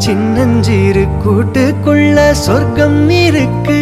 சின்னஞ்சீரு கூட்டுக்குள்ள சொர்க்கம் இருக்கு.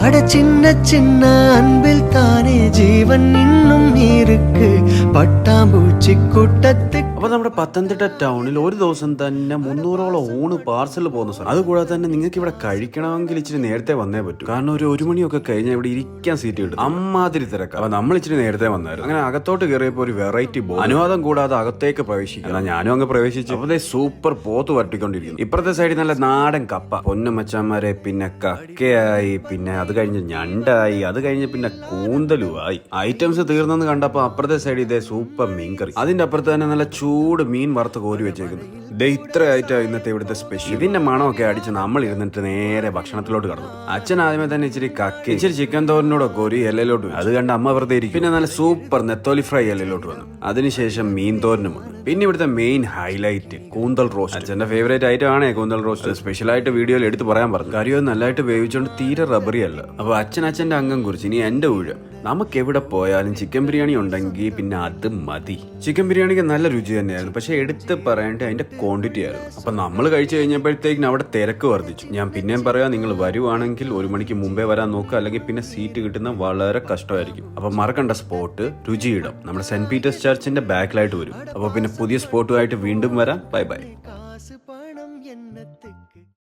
அட சின்ன சின்ன அன்பில் தானே ജീവൻ இன்னும் இருக்கு. പട്ടാമ്പൂച്ചി കൂട്ടത്ത്. അപ്പൊ നമ്മുടെ പത്തനംതിട്ട ടൗണിൽ ഒരു ദിവസം തന്നെ 300ഓളം ഊണ് പാർസൽ പോകുന്ന സ്ഥലം. അതുകൂടാതെ തന്നെ നിങ്ങൾക്ക് ഇവിടെ കഴിക്കണമെങ്കിൽ ഇച്ചിരി നേരത്തെ വന്നേ പറ്റൂ. കാരണം ഒരു മണിയൊക്കെ കഴിഞ്ഞാൽ ഇവിടെ ഇരിക്കാൻ സീറ്റ് കിട്ടും. അമ്മാതിരി തിരക്ക്. അപ്പൊ നമ്മൾ ഇച്ചിരി നേരത്തെ വന്നായിരുന്നു. അങ്ങനെ അകത്തോട്ട് കയറിയപ്പോ ഒരു വെറൈറ്റി ബോ അനുവാദം കൂടാതെ അകത്തേക്ക് പ്രവേശിക്കും. എന്നാൽ ഞാനും അങ്ങ് പ്രവേശിച്ചു. അപ്പൊ സൂപ്പർ പോത്ത് വരട്ടിക്കൊണ്ടിരിക്കുന്നു. ഇപ്പുറത്തെ സൈഡിൽ നല്ല നാടൻ കപ്പ, പൊന്നമച്ചാന്മാരെ, പിന്നെ കക്കയായി, പിന്നെ അത് കഴിഞ്ഞ് ഞണ്ടായി, അത് കഴിഞ്ഞ് പിന്നെ കൂന്തലുമായി. ഐറ്റംസ് തീർന്നെന്ന് കണ്ടപ്പോ അപ്പുറത്തെ സൈഡിൽ ഇതേ സൂപ്പർ മീൻകറി, അതിന്റെ അപ്പുറത്ത് തന്നെ നല്ല ചൂട് മീൻ വറുത്ത് കോരി വെച്ചേക്കുന്നു. ഇത്ര ആയിട്ടാ ഇന്നത്തെ ഇവിടുത്തെ സ്പെഷ്യൽ. ഇതിന്റെ മണമൊക്കെ അടിച്ച് നമ്മൾ ഇരുന്നിട്ട് നേരെ ഭക്ഷണത്തിലോട്ട് കടന്നു. അച്ഛൻ ആദ്യമേ തന്നെ ഇച്ചിരി കക്കി, ഇച്ചിരി ചിക്കൻ തോരനോടൊക്കെ ഒരു ഇലയിലോട്ട് വന്നു. അത് കണ്ട് അമ്മ വെറുതെ ഇരിക്കും. പിന്നെ നല്ല സൂപ്പർ നെത്തോലി ഫ്രൈ ഇലയിലോട്ട് വന്നു. അതിനുശേഷം മീൻ തോരനും വന്നു. പിന്നെ ഇവിടുത്തെ മെയിൻ ഹൈലൈറ്റ് കൂന്തൽ റോസ്റ്റ്. അച്ഛന്റെ ഫേവറേറ്റ് ഐറ്റം ആണ് കൂന്തൽ റോസ്റ്റ്. സ്പെഷ്യൽ ആയിട്ട് വീഡിയോയിൽ എടുത്ത് പറയാൻ പറഞ്ഞു. കറിയോ നല്ലതായിട്ട് വേവിച്ചുകൊണ്ട് തീരെ റബ്ബറി അല്ല. അപ്പൊ അച്ഛന്റെ അംഗം കുറിച്ച് ഇനി എന്റെ ഊഴം. നമുക്ക് എവിടെ പോയാലും ചിക്കൻ ബിരിയാണി ഉണ്ടെങ്കിൽ പിന്നെ അത് മതി. ചിക്കൻ ബിരിയാണിക്ക് നല്ല രുചി തന്നെയായിരുന്നു, പക്ഷെ എടുത്ത് പറയേണ്ടത് അതിന്റെ ക്വാണ്ടിറ്റി ആയിരുന്നു. അപ്പൊ നമ്മൾ കഴിച്ചു കഴിഞ്ഞപ്പോഴത്തേക്കും അവിടെ തിരക്ക് വർദ്ധിച്ചു. ഞാൻ പിന്നെയും പറയാം, നിങ്ങൾ വരുവാണെങ്കിൽ 1 മണിക്ക് മുമ്പേ വരാൻ നോക്കുക, അല്ലെങ്കിൽ പിന്നെ സീറ്റ് കിട്ടുന്ന വളരെ കഷ്ടമായിരിക്കും. അപ്പൊ മറക്കണ്ട സ്പോട്ട് രുചിയിടം നമ്മുടെ സെന്റ് പീറ്റേഴ്സ് ചർച്ചിന്റെ ബാക്കിലായിട്ട് വരും. അപ്പൊ പിന്നെ പുതിയ സ്പോട്ടുമായിട്ട് വീണ്ടും വരാം. Bye bye.